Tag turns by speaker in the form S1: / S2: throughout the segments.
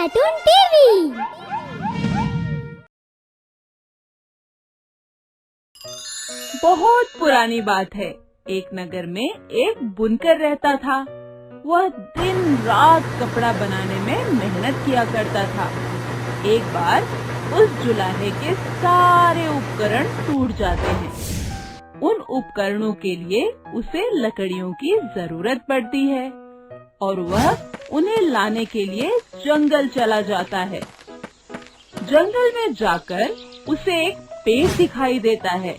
S1: Cartoon TV.
S2: बहुत पुरानी बात है। एक नगर में एक बुनकर रहता था। वह दिन रात कपड़ा बनाने में मेहनत किया करता था। एक बार उस जुलाहे के सारे उपकरण टूट जाते हैं। उन उपकरणों के लिए उसे लकड़ियों की जरूरत पड़ती है और वह उन्हें लाने के लिए जंगल चला जाता है। जंगल में जाकर उसे एक पेड़ दिखाई देता है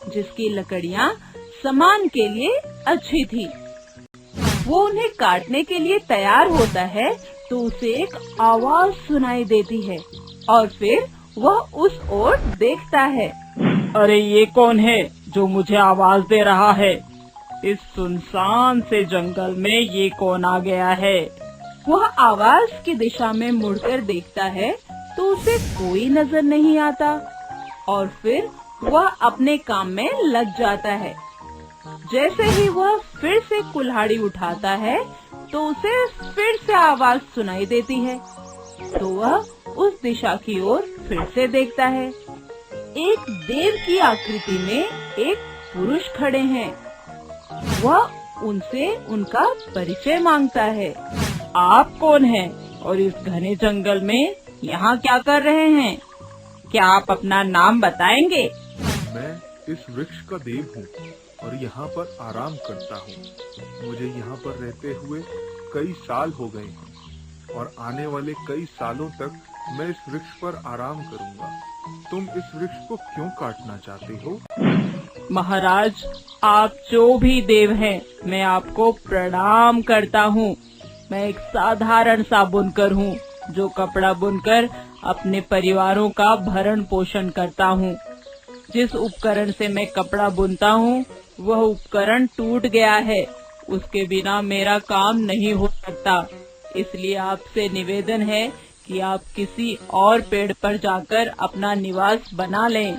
S2: जिसकी लकड़ियाँ सामान के लिए अच्छी थी। वो उन्हें काटने के लिए तैयार होता है तो उसे एक आवाज सुनाई देती है और फिर वह उस ओर देखता है।
S3: अरे ये कौन है जो मुझे आवाज दे रहा है? इस सुनसान से जंगल में ये कौन आ गया है?
S2: वह आवाज की दिशा में मुड़कर देखता है तो उसे कोई नजर नहीं आता और फिर वह अपने काम में लग जाता है। जैसे ही वह फिर से कुल्हाड़ी उठाता है तो उसे फिर से आवाज सुनाई देती है तो वह उस दिशा की ओर फिर से देखता है। एक देव की आकृति में एक पुरुष खड़े हैं। वह उनसे उनका परिचय मांगता है।
S3: आप कौन हैं और इस घने जंगल में यहाँ क्या कर रहे हैं? क्या आप अपना नाम बताएंगे?
S4: मैं इस वृक्ष का देव हूँ और यहाँ पर आराम करता हूँ। मुझे यहाँ पर रहते हुए कई साल हो गए हैं और आने वाले कई सालों तक मैं इस वृक्ष पर आराम करूँगा। तुम इस वृक्ष को क्यों काटना चाहते हो?
S3: महाराज, आप जो भी देव हैं, मैं आपको प्रणाम करता हूँ। मैं एक साधारण सा बुनकर हूँ जो कपड़ा बुनकर अपने परिवारों का भरण पोषण करता हूँ। जिस उपकरण से मैं कपड़ा बुनता हूँ वह उपकरण टूट गया है। उसके बिना मेरा काम नहीं हो सकता। इसलिए आपसे निवेदन है कि आप किसी और पेड़ पर जाकर अपना निवास बना लें।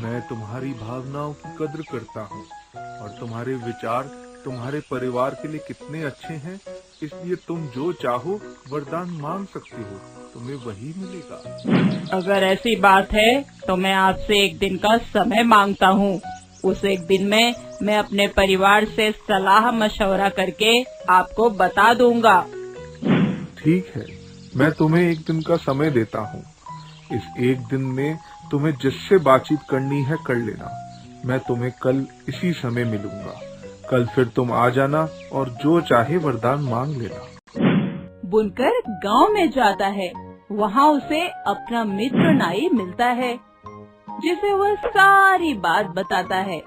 S4: मैं तुम्हारी भावनाओं की कद्र करता हूँ और तुम्हारे विचार तुम्हारे परिवार के लिए कितने अच्छे हैं, इसलिए तुम जो चाहो वरदान मांग सकते हो, तुम्हें वही मिलेगा।
S3: अगर ऐसी बात है तो मैं आपसे एक दिन का समय मांगता हूँ। उस एक दिन में मैं अपने परिवार से सलाह मशवरा करके आपको बता दूंगा।
S4: ठीक है, मैं तुम्हें एक दिन का समय देता हूँ। इस एक दिन में तुम्हें जिससे बातचीत करनी है कर लेना। मैं तुम्हें कल इसी समय मिलूंगा। कल फिर तुम आ जाना और जो चाहे वरदान मांग लेना।
S2: बुनकर गांव में जाता है। वहाँ उसे अपना मित्र नाई मिलता है जिसे वह सारी बात बताता है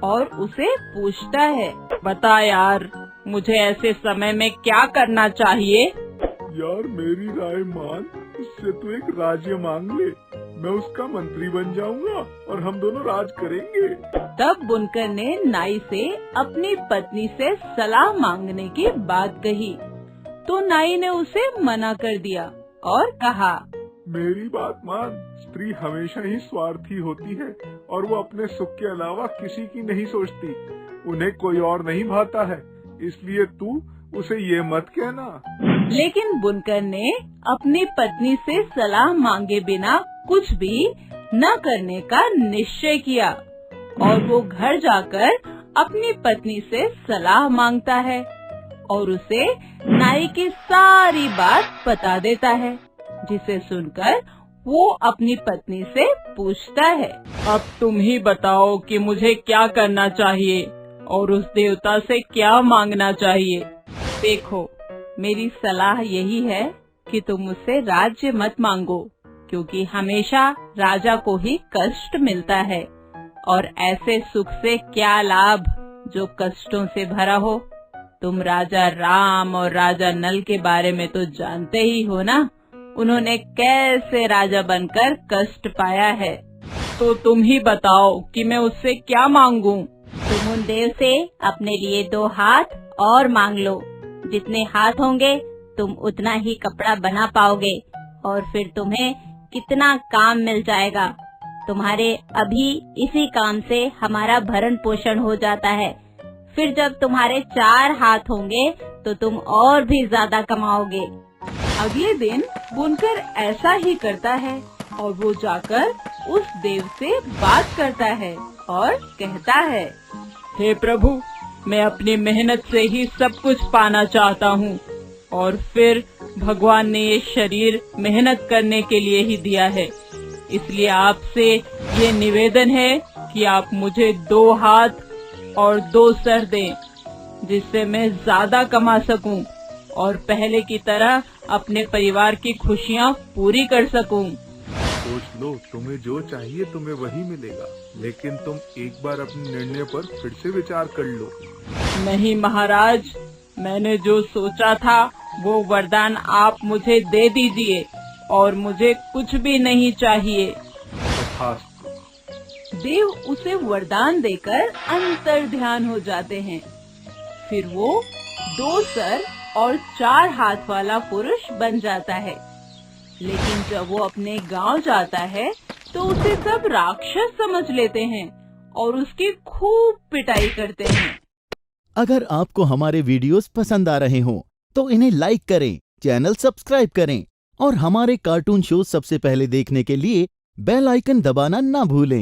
S2: और उसे पूछता है,
S3: बता यार, मुझे ऐसे समय में क्या करना चाहिए?
S4: यार मेरी राय मान, उससे तू एक राज्य मांग ले। मैं उसका मंत्री बन जाऊंगा और हम दोनों राज करेंगे।
S2: तब बुनकर ने नाई से अपनी पत्नी से सलाह मांगने की बात कही तो नाई ने उसे मना कर दिया और कहा,
S4: मेरी बात मान, स्त्री हमेशा ही स्वार्थी होती है और वो अपने सुख के अलावा किसी की नहीं सोचती। उन्हें कोई और नहीं भाता है, इसलिए तू उसे ये मत कहना।
S2: लेकिन बुनकर ने अपनी पत्नी से सलाह मांगे बिना कुछ भी न करने का निश्चय किया और वो घर जाकर अपनी पत्नी से सलाह मांगता है और उसे नाई की सारी बात बता देता है, जिसे सुनकर वो अपनी पत्नी से पूछता है,
S3: अब तुम ही बताओ कि मुझे क्या करना चाहिए और उस देवता से क्या मांगना चाहिए।
S2: देखो, मेरी सलाह यही है कि तुम मुझसे राज्य मत मांगो, क्योंकि हमेशा राजा को ही कष्ट मिलता है और ऐसे सुख से क्या लाभ जो कष्टों से भरा हो। तुम राजा राम और राजा नल के बारे में तो जानते ही हो ना, उन्होंने कैसे राजा बनकर कष्ट पाया है।
S3: तो तुम ही बताओ कि मैं उससे क्या मांगूं।
S1: तुम उन देव से अपने लिए 2 हाथ और मांग लो। जितने हाथ होंगे तुम उतना ही कपड़ा बना पाओगे और फिर तुम्हें कितना काम मिल जाएगा। तुम्हारे अभी इसी काम से हमारा भरण पोषण हो जाता है। फिर जब तुम्हारे 4 हाथ होंगे तो तुम और भी ज्यादा कमाओगे।
S2: अगले दिन बुनकर ऐसा ही करता है और वो जाकर उस देव से बात करता है और कहता है,
S3: हे प्रभु, मैं अपनी मेहनत से ही सब कुछ पाना चाहता हूँ और फिर भगवान ने ये शरीर मेहनत करने के लिए ही दिया है। इसलिए आपसे ये निवेदन है कि आप मुझे 2 हाथ और 2 सर दें, जिससे मैं ज्यादा कमा सकूं और पहले की तरह अपने परिवार की खुशियाँ पूरी कर सकूं।
S4: सोच लो, तुम्हें जो चाहिए तुम्हें वही मिलेगा, लेकिन तुम एक बार अपने निर्णय पर फिर से विचार कर लो।
S3: नहीं महाराज, मैंने जो सोचा था वो वरदान आप मुझे दे दीजिए और मुझे कुछ भी नहीं चाहिए।
S4: तथास्तु।
S2: देव उसे वरदान देकर अंतर ध्यान हो जाते हैं। फिर वो 2 सर और 4 हाथ वाला पुरुष बन जाता है। लेकिन जब वो अपने गांव जाता है तो उसे सब राक्षस समझ लेते हैं और उसकी खूब पिटाई करते हैं।
S5: अगर आपको हमारे वीडियोस पसंद आ रहे हों तो इन्हें लाइक करें, चैनल सब्सक्राइब करें और हमारे कार्टून शो सबसे पहले देखने के लिए बेल आइकन दबाना ना भूलें।